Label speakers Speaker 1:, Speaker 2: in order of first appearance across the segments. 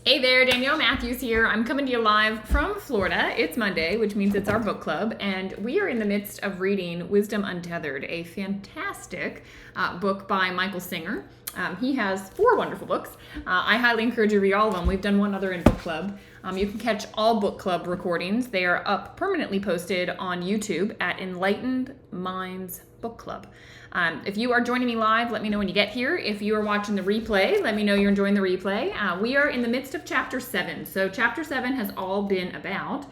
Speaker 1: Hey there, Danielle Matthews here. I'm coming to you live from Florida. It's Monday, which means it's our book club, and we are in the midst of reading Wisdom Untethered, a fantastic book by Michael Singer. He has 4 wonderful books. I highly encourage you to read all of them. We've done one other in book club. You can catch all book club recordings. They are up permanently posted on YouTube at Enlightened Minds Book Club. If you are joining me live, let me know when you get here. If you are watching the replay, let me know you're enjoying the replay. We are in the midst of Chapter 7. So Chapter 7 has all been about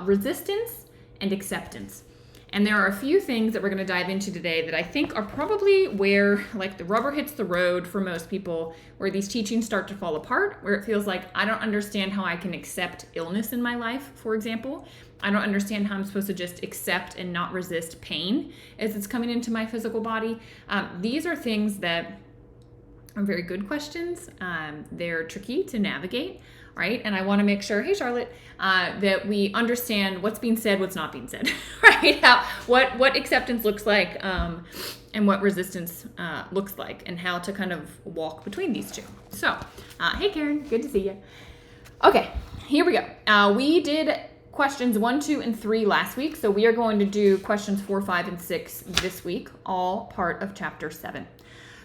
Speaker 1: resistance and acceptance. And there are a few things that we're going to dive into today that I think are probably where like the rubber hits the road for most people, where these teachings start to fall apart, where it feels like I don't understand how I can accept illness in my life, for example. I don't understand how I'm supposed to just accept and not resist pain as it's coming into my physical body. These are things that are very good questions. They're tricky to navigate, right? And I want to make sure, hey Charlotte, that we understand what's being said, what's not being said, right? What acceptance looks like, and what resistance looks like, and how to kind of walk between these two. So, hey Karen, good to see you. Okay, here we go. We did questions 1, 2, and 3 last week, so we are going to do questions 4, 5, and 6 this week, all part of Chapter 7.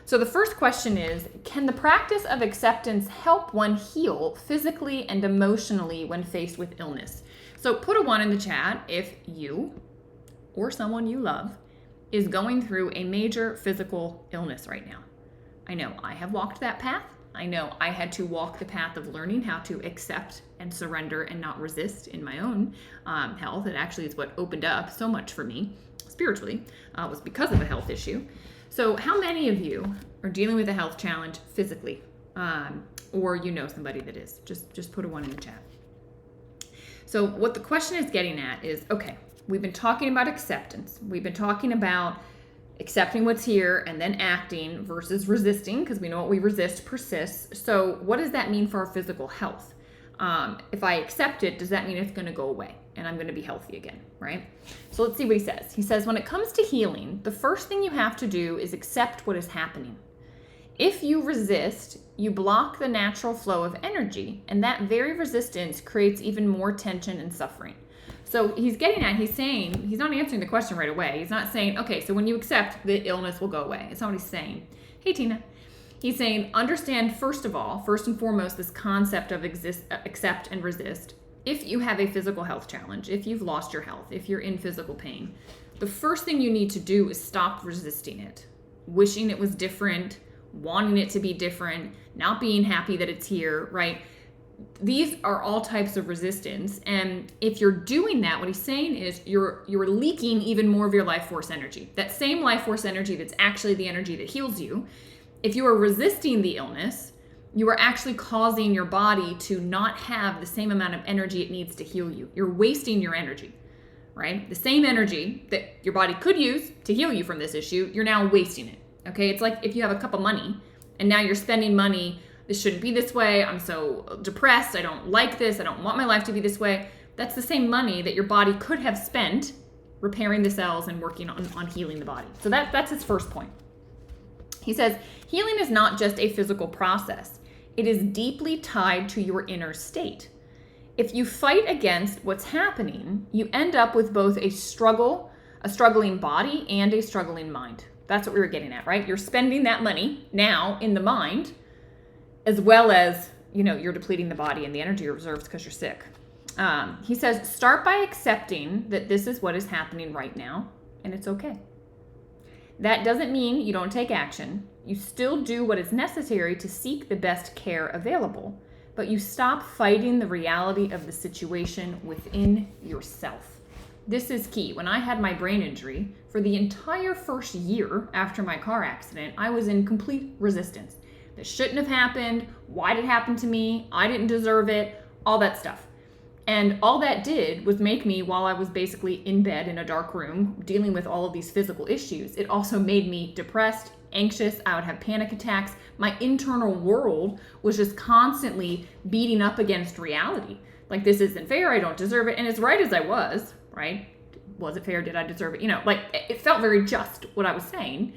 Speaker 1: So the first question is, can the practice of acceptance help one heal physically and emotionally when faced with illness? So put a 1 in the chat if you or someone you love is going through a major physical illness right now. I know I have walked that path. I know I had to walk the path of learning how to accept and surrender and not resist in my own health. It actually is what opened up so much for me spiritually, was because of a health issue. So how many of you are dealing with a health challenge physically, or you know somebody that is? Just put a 1 in the chat. So what the question is getting at is, okay, we've been talking about acceptance. We've been talking about accepting what's here and then acting versus resisting, because we know what we resist persists. So what does that mean for our physical health? If I accept it, does that mean it's going to go away and I'm going to be healthy again, right? So let's see what he says. He says, when it comes to healing, the first thing you have to do is accept what is happening. If you resist, you block the natural flow of energy, and that very resistance creates even more tension and suffering. So he's saying, he's not answering the question right away. He's not saying, okay, so when you accept, the illness will go away. It's not what he's saying. Hey, Tina. He's saying, understand, first and foremost, this concept of accept and resist. If you have a physical health challenge, if you've lost your health, if you're in physical pain, the first thing you need to do is stop resisting it, wishing it was different, wanting it to be different, not being happy that it's here, right? These are all types of resistance, and if you're doing that, what he's saying is you're leaking even more of your life force energy. That same life force energy that's actually the energy that heals you. If you are resisting the illness, you are actually causing your body to not have the same amount of energy it needs to heal you. You're wasting your energy, right? The same energy that your body could use to heal you from this issue, you're now wasting it, okay? It's like if you have a cup of money and now you're spending money. This shouldn't be this way. I'm so depressed. I don't like this. I don't want my life to be this way. That's the same money that your body could have spent repairing the cells and working on healing the body. So that's his first point. He says, healing is not just a physical process. It is deeply tied to your inner state. If you fight against what's happening, you end up with both a struggling body and a struggling mind. That's what we were getting at, right? You're spending that money now in the mind, as well as, you're depleting the body and the energy reserves because you're sick. He says, start by accepting that this is what is happening right now, and it's okay. That doesn't mean you don't take action. You still do what is necessary to seek the best care available, but you stop fighting the reality of the situation within yourself. This is key. When I had my brain injury, for the entire first year after my car accident, I was in complete resistance. This shouldn't have happened. Why did it happen to me? I didn't deserve it. All that stuff. And all that did was make me, while I was basically in bed in a dark room dealing with all of these physical issues, it also made me depressed, anxious. I would have panic attacks. My internal world was just constantly beating up against reality. Like, this isn't fair. I don't deserve it. And as right as I was, right? Was it fair? Did I deserve it? It felt very just what I was saying.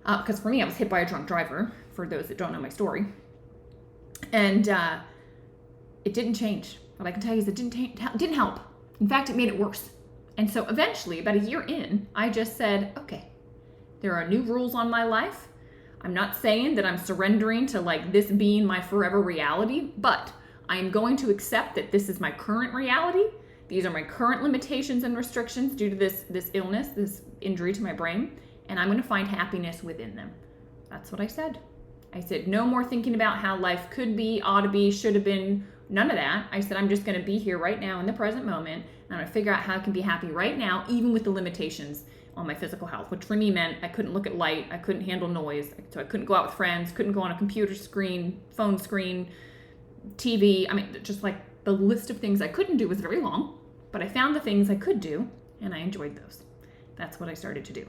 Speaker 1: Because for me, I was hit by a drunk driver, for those that don't know my story. And it didn't change. What I can tell you is it didn't help. In fact, it made it worse. And so eventually, about a year in, I just said, okay, there are new rules on my life. I'm not saying that I'm surrendering to like this being my forever reality, but I am going to accept that this is my current reality. These are my current limitations and restrictions due to this illness, this injury to my brain, and I'm going to find happiness within them. That's what I said. I said, no more thinking about how life could be, ought to be, should have been, none of that. I said, I'm just going to be here right now in the present moment, and I'm going to figure out how I can be happy right now, even with the limitations on my physical health, which for me meant I couldn't look at light, I couldn't handle noise, so I couldn't go out with friends, couldn't go on a computer screen, phone screen, TV. I mean, just like the list of things I couldn't do was very long, but I found the things I could do, and I enjoyed those. That's what I started to do.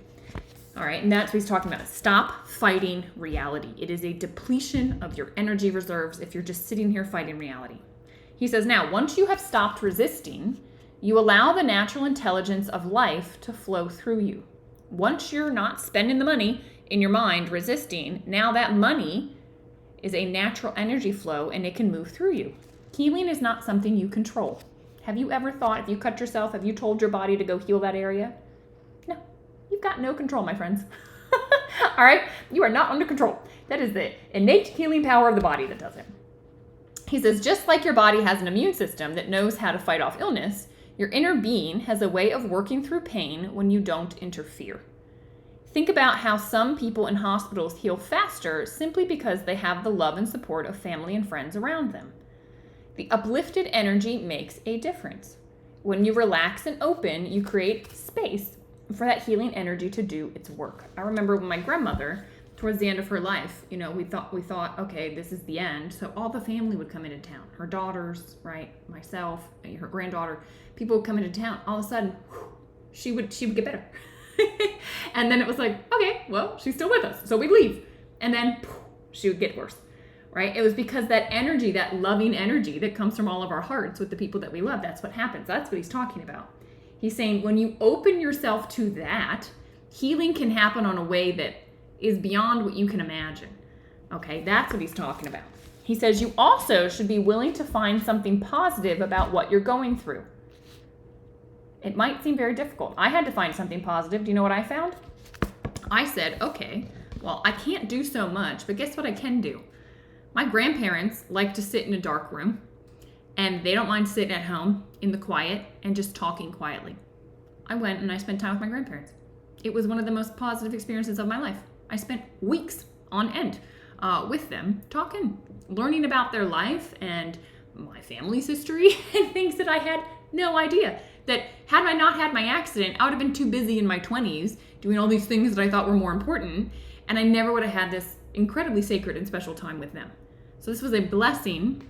Speaker 1: All right, and that's what he's talking about. Stop fighting reality. It is a depletion of your energy reserves if you're just sitting here fighting reality. He says, now, once you have stopped resisting, you allow the natural intelligence of life to flow through you. Once you're not spending the money in your mind resisting, now that money is a natural energy flow and it can move through you. Healing is not something you control. Have you ever thought, if you cut yourself, have you told your body to go heal that area? No, you've got no control, my friends. All right, you are not under control. That is the innate healing power of the body that does it. He says, just like your body has an immune system that knows how to fight off illness, your inner being has a way of working through pain when you don't interfere. Think about how some people in hospitals heal faster simply because they have the love and support of family and friends around them. The uplifted energy makes a difference. When you relax and open, you create space for that healing energy to do its work. I remember when my grandmother, towards the end of her life, we thought, okay, this is the end. So all the family would come into town. Her daughters, right? Myself, her granddaughter, people would come into town. All of a sudden, she would get better. And then it was like, okay, well, she's still with us. So we'd leave. And then she would get worse, right? It was because that energy, that loving energy that comes from all of our hearts with the people that we love, that's what happens. That's what he's talking about. He's saying when you open yourself to that, healing can happen on a way that is beyond what you can imagine. Okay, that's what he's talking about. He says you also should be willing to find something positive about what you're going through. It might seem very difficult. I had to find something positive. Do you know what I found? I said, okay, well, I can't do so much, but guess what I can do? My grandparents like to sit in a dark room, and they don't mind sitting at home in the quiet and just talking quietly. I went and I spent time with my grandparents. It was one of the most positive experiences of my life. I spent weeks on end with them talking, learning about their life and my family's history and things that I had no idea. That had I not had my accident, I would have been too busy in my 20s doing all these things that I thought were more important, and I never would have had this incredibly sacred and special time with them. So this was a blessing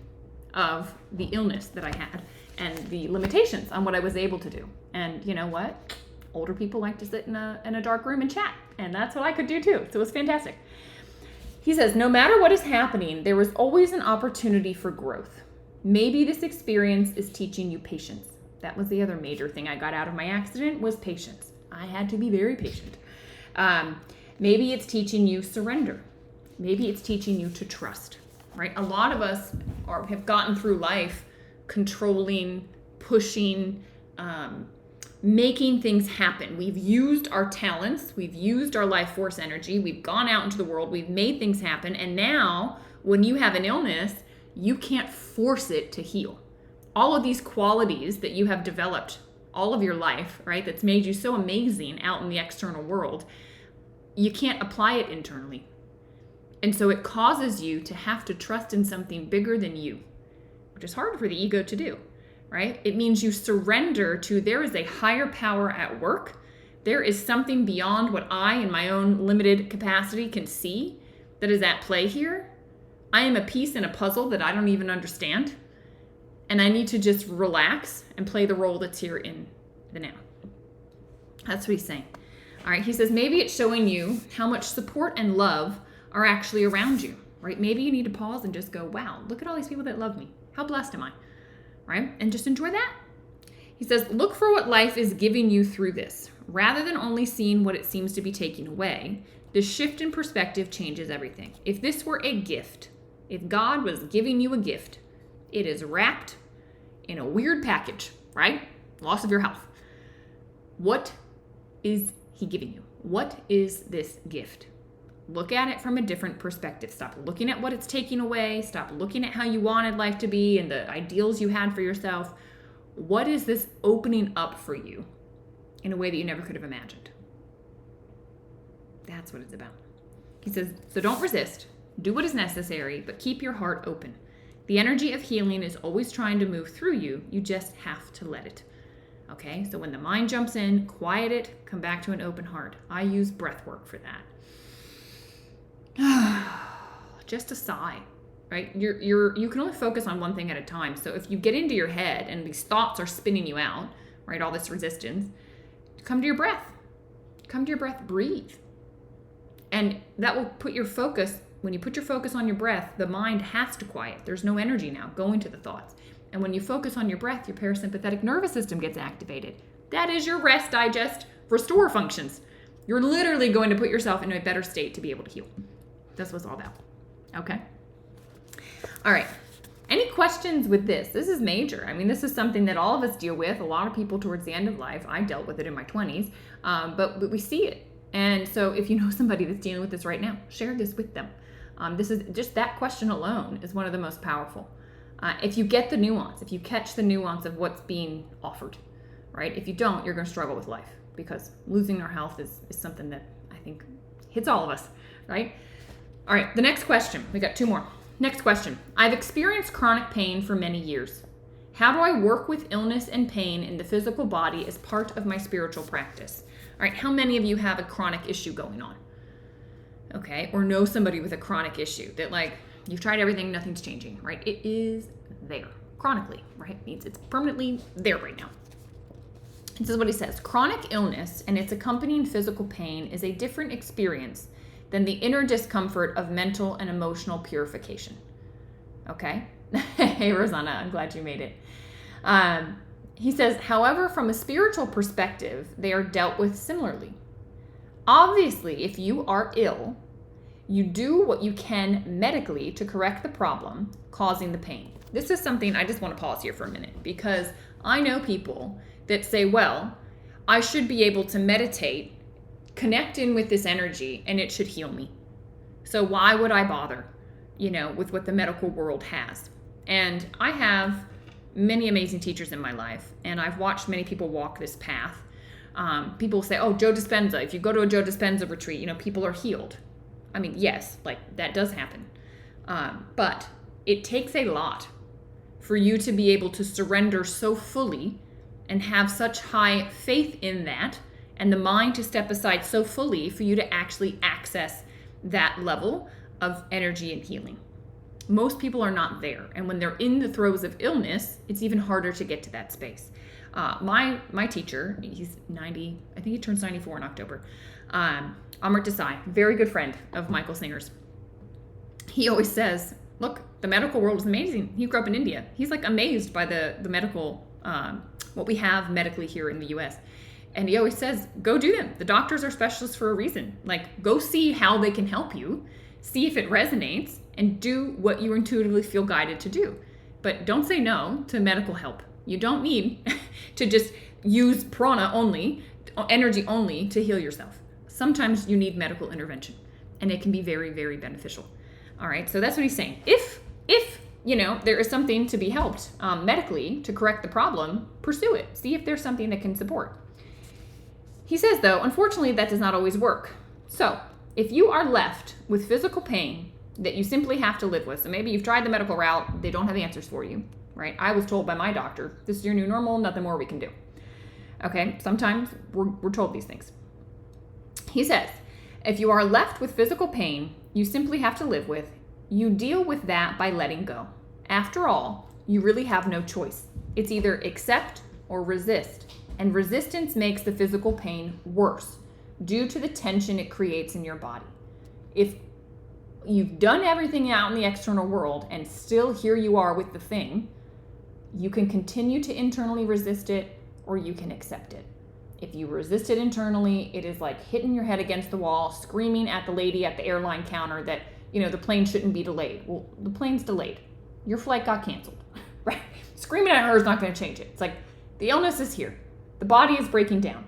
Speaker 1: of the illness that I had and the limitations on what I was able to do. And you know what? Older people like to sit in a dark room and chat, and that's what I could do too. So it was fantastic. He says, no matter what is happening, there is always an opportunity for growth. Maybe this experience is teaching you patience. That was the other major thing I got out of my accident was patience. I had to be very patient. Maybe it's teaching you surrender. Maybe it's teaching you to trust, right? A lot of us have gotten through life controlling, pushing, making things happen. We've used our talents. We've used our life force energy. We've gone out into the world. We've made things happen. And now when you have an illness, you can't force it to heal. All of these qualities that you have developed all of your life, right, that's made you so amazing out in the external world, you can't apply it internally. And so it causes you to have to trust in something bigger than you, which is hard for the ego to do, right? It means you surrender to there is a higher power at work. There is something beyond what I, in my own limited capacity, can see that is at play here. I am a piece in a puzzle that I don't even understand. And I need to just relax and play the role that's here in the now. That's what he's saying. All right, he says, maybe it's showing you how much support and love are actually around you, right? Maybe you need to pause and just go, wow, look at all these people that love me. How blessed am I, right? And just enjoy that. He says, look for what life is giving you through this. Rather than only seeing what it seems to be taking away, the shift in perspective changes everything. If this were a gift, if God was giving you a gift, It is wrapped in a weird package, right? Loss of your health. What is he giving you? What is this gift? Look at it from a different perspective. Stop looking at what it's taking away. Stop looking at how you wanted life to be and the ideals you had for yourself. What is this opening up for you in a way that you never could have imagined? That's what it's about. He says, so don't resist. Do what is necessary, but keep your heart open. The energy of healing is always trying to move through you. You just have to let it. Okay, so when the mind jumps in, quiet it, come back to an open heart. I use breath work for that. Just a sigh, right? You can only focus on one thing at a time. So if you get into your head and these thoughts are spinning you out, right, all this resistance, come to your breath. Come to your breath, breathe. And that will put your focus, when you put your focus on your breath, the mind has to quiet. There's no energy now going to the thoughts. And when you focus on your breath, your parasympathetic nervous system gets activated. That is your rest, digest, restore functions. You're literally going to put yourself in a better state to be able to heal. That's what it's all about. Okay? All right. Any questions with this? This is major. I mean, this is something that all of us deal with. A lot of people towards the end of life. I dealt with it in my 20s. But we see it. And so if you know somebody that's dealing with this right now, share this with them. This is just that question alone is one of the most powerful. If you get the nuance, if you catch the nuance of what's being offered, right? If you don't, you're going to struggle with life because losing our health is something that I think hits all of us, right? All right, the next question. We got two more. Next question. I've experienced chronic pain for many years. How do I work with illness and pain in the physical body as part of my spiritual practice? All right, how many of you have a chronic issue going on? Okay, or know somebody with a chronic issue that like, you've tried everything, nothing's changing, right? It is there chronically, right? It means it's permanently there right now. This is what he says. Chronic illness and its accompanying physical pain is a different experience than the inner discomfort of mental and emotional purification. Okay? Hey, Rosanna, I'm glad you made it. He says, however, from a spiritual perspective, they are dealt with similarly. Obviously, if you are ill, you do what you can medically to correct the problem causing the pain. This is something I just want to pause here for a minute because I know people that say, well, I should be able to meditate, connect in with this energy, and it should heal me. So why would I bother, with what the medical world has? And I have many amazing teachers in my life, and I've watched many people walk this path. People say, oh, Joe Dispenza, if you go to a Joe Dispenza retreat, people are healed. I mean, yes, like that does happen. But it takes a lot for you to be able to surrender so fully and have such high faith in that and the mind to step aside so fully for you to actually access that level of energy and healing. Most people are not there. And when they're in the throes of illness, it's even harder to get to that space. My teacher, he's 90, I think he turns 94 in October. Amrit Desai, very good friend of Michael Singer's. He always says, look, the medical world is amazing. He grew up in India. He's like amazed by the medical, what we have medically here in the US. And he always says, go do them. The doctors are specialists for a reason. Like, go see how they can help you, see if it resonates, and do what you intuitively feel guided to do. But don't say no to medical help. You don't need to just use prana only, energy only to heal yourself. Sometimes you need medical intervention, and it can be very, very beneficial. All right, so that's what he's saying. If there is something to be helped medically to correct the problem, pursue it. See if there's something that can support. He says, though, unfortunately, that does not always work. So if you are left with physical pain that you simply have to live with, so maybe you've tried the medical route, they don't have answers for you, right? I was told by my doctor, this is your new normal, nothing more we can do. Okay, sometimes we're told these things. He says, if you are left with physical pain you simply have to live with, you deal with that by letting go. After all, you really have no choice. It's either accept or resist. And resistance makes the physical pain worse due to the tension it creates in your body. If you've done everything out in the external world and still here you are with the thing, you can continue to internally resist it or you can accept it. If you resist it internally, it is like hitting your head against the wall, screaming at the lady at the airline counter that, the plane shouldn't be delayed. Well, the plane's delayed. Your flight got canceled. Screaming at her is not going to change it. It's like, the illness is here. The body is breaking down.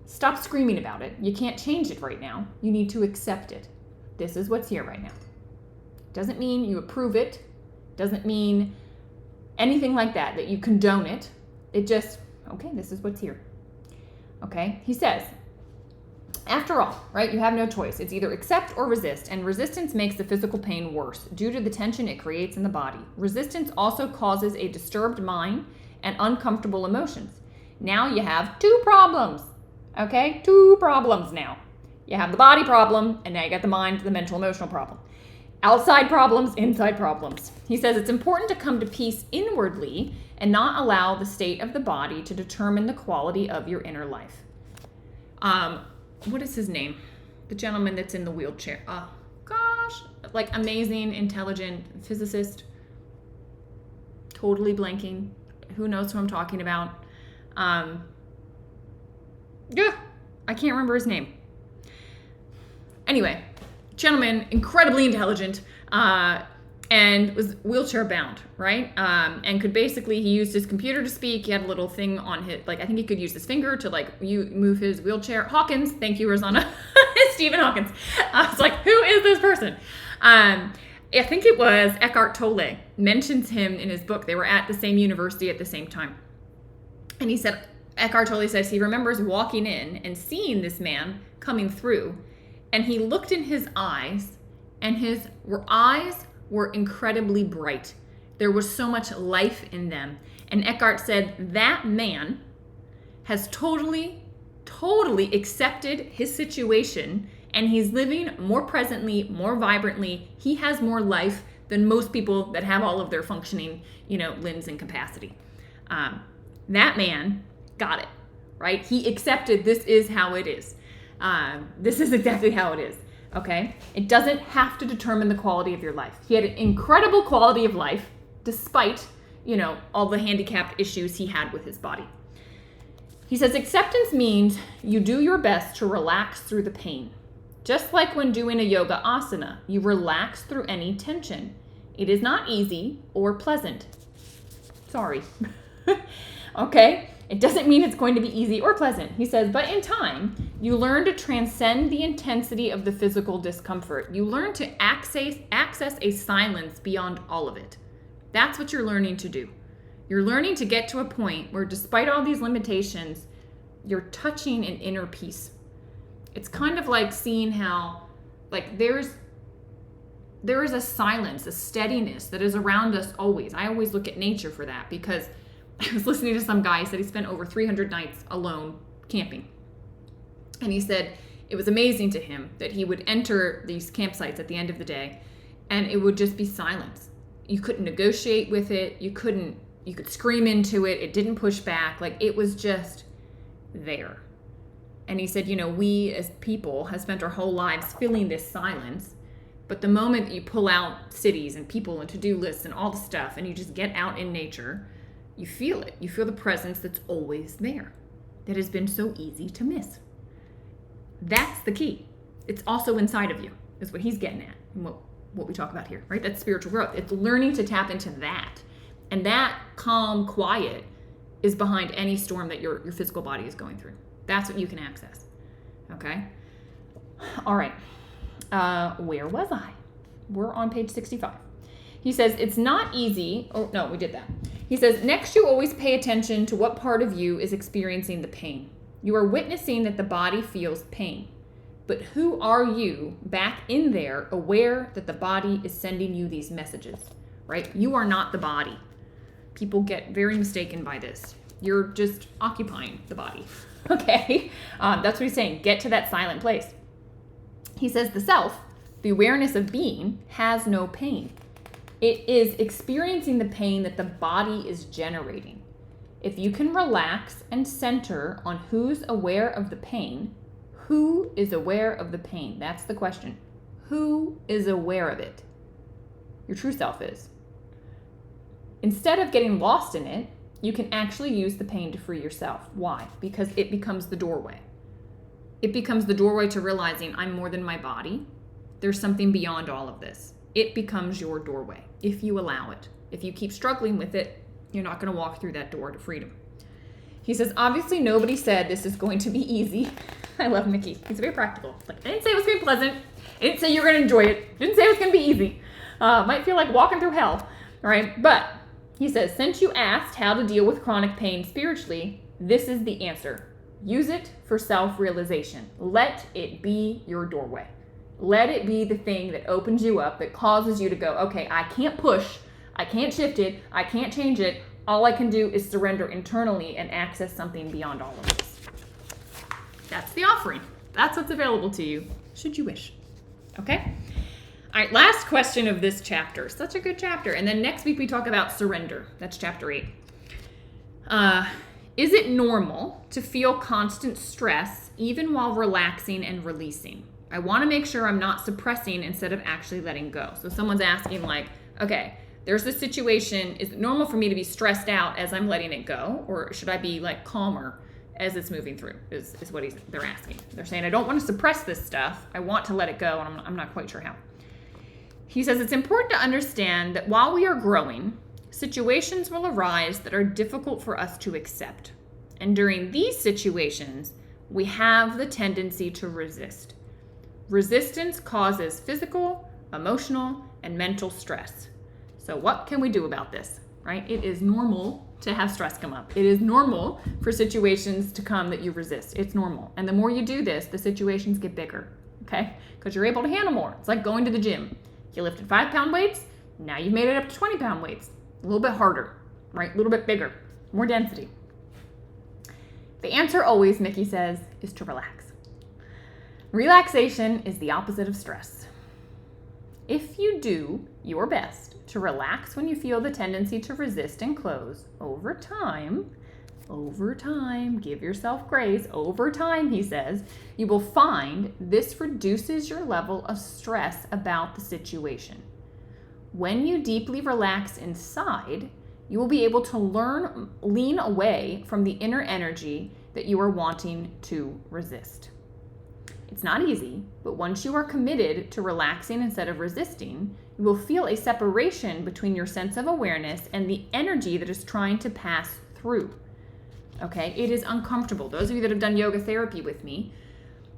Speaker 1: Stop screaming about it. You can't change it right now. You need to accept it. This is what's here right now. Doesn't mean you approve it. Doesn't mean anything like that, that you condone it. It just, okay, this is what's here. Okay? He says, after all, right, you have no choice. It's either accept or resist, and resistance makes the physical pain worse due to the tension it creates in the body. Resistance also causes a disturbed mind and uncomfortable emotions. Now you have two problems, okay? Two problems now. You have the body problem, and now you got the mind, the mental, emotional problem. Outside problems, inside problems. He says it's important to come to peace inwardly and not allow the state of the body to determine the quality of your inner life. What is his name? The gentleman that's in the wheelchair. Oh, gosh. Like, amazing, intelligent physicist. Totally blanking. Who knows who I'm talking about? Yeah, I can't remember his name. Anyway, gentleman, incredibly intelligent, and was wheelchair bound, right? And could basically, he used his computer to speak. He had a little thing on his, like, I think he could use his finger to, like, move his wheelchair. Hawkins, thank you, Rosanna. Stephen Hawkins. I was like, who is this person? I think it was Eckhart Tolle mentions him in his book. They were at the same university at the same time. And he said, Eckhart Tolle says he remembers walking in and seeing this man coming through, and he looked in his eyes, and his eyes were incredibly bright. There was so much life in them. And Eckhart said that man has totally accepted his situation, and he's living more presently, more vibrantly. He has more life than most people that have all of their functioning, limbs and capacity. That man got it, right? He accepted this is how it is. This is exactly how it is. Okay? It doesn't have to determine the quality of your life. He had an incredible quality of life despite, all the handicapped issues he had with his body. He says acceptance means you do your best to relax through the pain. Just like when doing a yoga asana, you relax through any tension. It is not easy or pleasant. Sorry. Okay? It doesn't mean it's going to be easy or pleasant. He says, but in time, you learn to transcend the intensity of the physical discomfort. You learn to access a silence beyond all of it. That's what you're learning to do. You're learning to get to a point where, despite all these limitations, you're touching an inner peace. It's kind of like seeing how, like, there is a silence, a steadiness that is around us always. I always look at nature for that, because I was listening to some guy. He said he spent over 300 nights alone camping. And he said it was amazing to him that he would enter these campsites at the end of the day, and it would just be silence. You couldn't negotiate with it. You could scream into it. It didn't push back. Like, it was just there. And he said, we as people have spent our whole lives filling this silence. But the moment that you pull out cities and people and to-do lists and all the stuff, and you just get out in nature, you feel it. You feel the presence that's always there, that has been so easy to miss. That's the key. It's also inside of you, is what he's getting at, and what we talk about here, right? That's spiritual growth. It's learning to tap into that. And that calm, quiet is behind any storm that your physical body is going through. That's what you can access. Okay? All right. Where was I? We're on page 65. He says, it's not easy. Oh, no, we did that. He says, next you always pay attention to what part of you is experiencing the pain. You are witnessing that the body feels pain. But who are you back in there, aware that the body is sending you these messages, right? You are not the body. People get very mistaken by this. You're just occupying the body, okay? That's what he's saying. Get to that silent place. He says the self, the awareness of being, has no pain. It is experiencing the pain that the body is generating. If you can relax and center on who's aware of the pain, who is aware of the pain? That's the question. Who is aware of it? Your true self is. Instead of getting lost in it, you can actually use the pain to free yourself. Why? Because it becomes the doorway. It becomes the doorway to realizing I'm more than my body. There's something beyond all of this. It becomes your doorway if you allow it. If you keep struggling with it, You're not going to walk through that door to freedom. He says, obviously nobody said this is going to be easy. I love Mickey. He's very practical. Like, I didn't say it was going to be pleasant. I didn't say you're going to enjoy it. I didn't say it was going to be easy. Might feel like walking through hell, right? But he says, since you asked how to deal with chronic pain spiritually, this is the answer. Use it for self-realization. Let it be your doorway. Let it be the thing that opens you up, that causes you to go, okay, I can't push, I can't shift it, I can't change it. All I can do is surrender internally and access something beyond all of this. That's the offering. That's what's available to you, should you wish. Okay? All right, last question of this chapter. Such a good chapter. And then next week we talk about surrender. That's chapter 8. Is it normal to feel constant stress even while relaxing and releasing? I want to make sure I'm not suppressing instead of actually letting go. So someone's asking like, okay, there's this situation. Is it normal for me to be stressed out as I'm letting it go? Or should I be like calmer as it's moving through is what they're asking. They're saying, I don't want to suppress this stuff. I want to let it go, and I'm not quite sure how. He says it's important to understand that while we are growing, situations will arise that are difficult for us to accept. And during these situations, we have the tendency to resist. Resistance causes physical, emotional, and mental stress. So what can we do about this, right? It is normal to have stress come up. It is normal for situations to come that you resist. It's normal. And the more you do this, the situations get bigger, okay? Because you're able to handle more. It's like going to the gym. You lifted 5-pound weights, now you've made it up to 20-pound weights. A little bit harder, right? A little bit bigger, more density. The answer always, Mickey says, is to relax. Relaxation is the opposite of stress. If you do your best to relax when you feel the tendency to resist and close, over time, give yourself grace, over time, he says, you will find this reduces your level of stress about the situation. When you deeply relax inside, you will be able to lean away from the inner energy that you are wanting to resist. It's not easy, but once you are committed to relaxing instead of resisting, you will feel a separation between your sense of awareness and the energy that is trying to pass through. Okay, it is uncomfortable. Those of you that have done yoga therapy with me,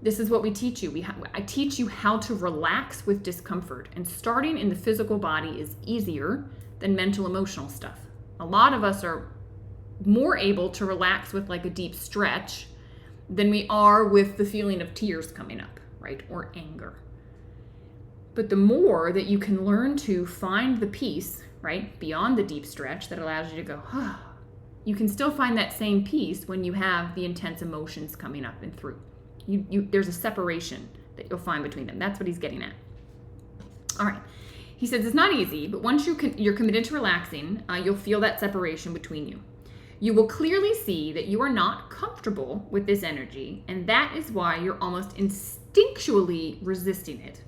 Speaker 1: this is what we teach you. I teach you how to relax with discomfort, and starting in the physical body is easier than mental emotional stuff. A lot of us are more able to relax with like a deep stretch than we are with the feeling of tears coming up, right? Or anger. But the more that you can learn to find the peace, right, beyond the deep stretch that allows you to go, you can still find that same peace when you have the intense emotions coming up and through. There's a separation that you'll find between them. That's what he's getting at. All right. He says it's not easy, but once you're committed to relaxing, you'll feel that separation between you. You will clearly see that you are not comfortable with this energy, and that is why you're almost instinctually resisting it.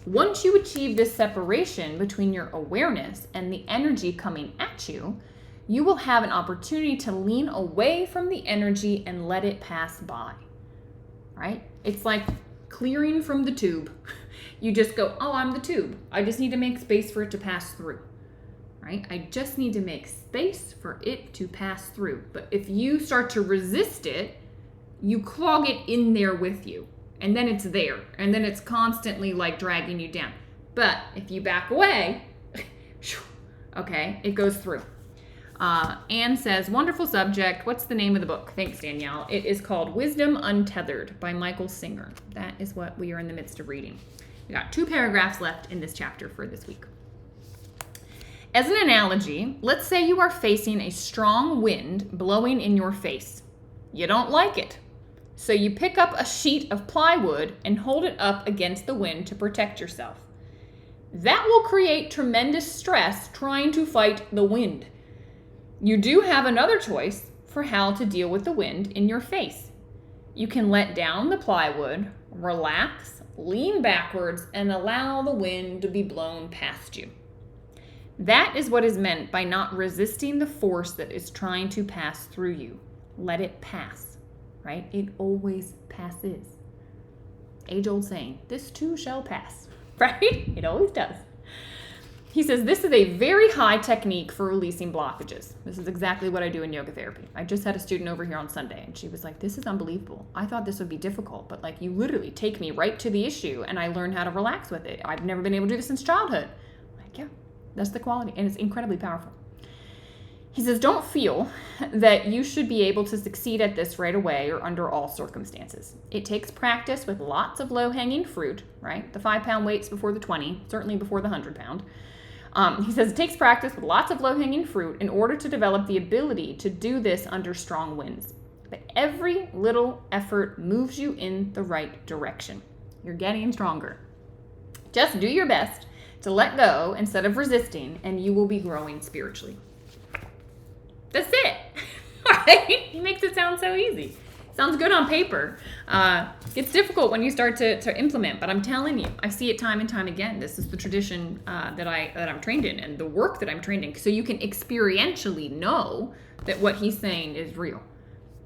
Speaker 1: Once you achieve this separation between your awareness and the energy coming at you, you will have an opportunity to lean away from the energy and let it pass by, right? It's like clearing from the tube. You just go, oh, I'm the tube. I just need to make space for it to pass through, right? I just need to make space for it to pass through. But if you start to resist it, you clog it in there with you. And then it's there. And then it's constantly like dragging you down. But if you back away, okay, it goes through. Anne says, wonderful subject. What's the name of the book? Thanks, Danielle. It is called Wisdom Untethered by Michael Singer. That is what we are in the midst of reading. We got 2 paragraphs left in this chapter for this week. As an analogy, let's say you are facing a strong wind blowing in your face. You don't like it. So you pick up a sheet of plywood and hold it up against the wind to protect yourself. That will create tremendous stress trying to fight the wind. You do have another choice for how to deal with the wind in your face. You can let down the plywood, relax, lean backwards, and allow the wind to be blown past you. That is what is meant by not resisting the force that is trying to pass through you. Let it pass, right? It always passes. Age-old saying, this too shall pass, right? It always does. He says, this is a very high technique for releasing blockages. This is exactly what I do in yoga therapy. I just had a student over here on Sunday, and she was like, this is unbelievable. I thought this would be difficult, but like you literally take me right to the issue, and I learn how to relax with it. I've never been able to do this since childhood. I'm like, yeah, that's the quality, and it's incredibly powerful. He says, don't feel that you should be able to succeed at this right away or under all circumstances. It takes practice with lots of low-hanging fruit, right? The 5-pound weights before the 20, certainly before the 100-pound. He says it takes practice with lots of low-hanging fruit in order to develop the ability to do this under strong winds. But every little effort moves you in the right direction. You're getting stronger. Just do your best to let go instead of resisting, and you will be growing spiritually. That's it. Right? He makes it sound so easy. Sounds good on paper. It's difficult when you start to implement, but I'm telling you, I see it time and time again. This is the tradition that I'm trained in, and the work that I'm trained in, so you can experientially know that what he's saying is real.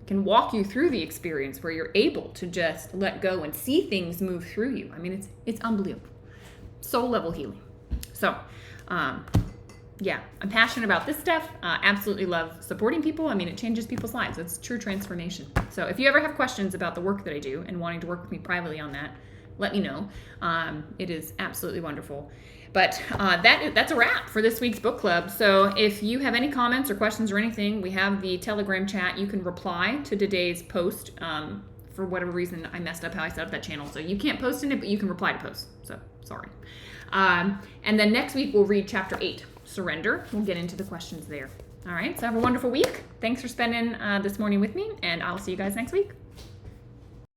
Speaker 1: I can walk you through the experience where you're able to just let go and see things move through you. I mean, it's unbelievable. Soul level healing. So, yeah, I'm passionate about this stuff. Absolutely love supporting people. I mean, it changes people's lives. It's true transformation. So if you ever have questions about the work that I do and wanting to work with me privately on that, let me know. It is absolutely wonderful. But that's a wrap for this week's book club. So if you have any comments or questions or anything, we have the Telegram chat. You can reply to today's post. For whatever reason, I messed up how I set up that channel. So you can't post in it, but you can reply to posts. So sorry. And then next week, we'll read chapter 8. Surrender. We'll get into the questions there. All right. So have a wonderful week. Thanks for spending this morning with me, and I'll see you guys next week.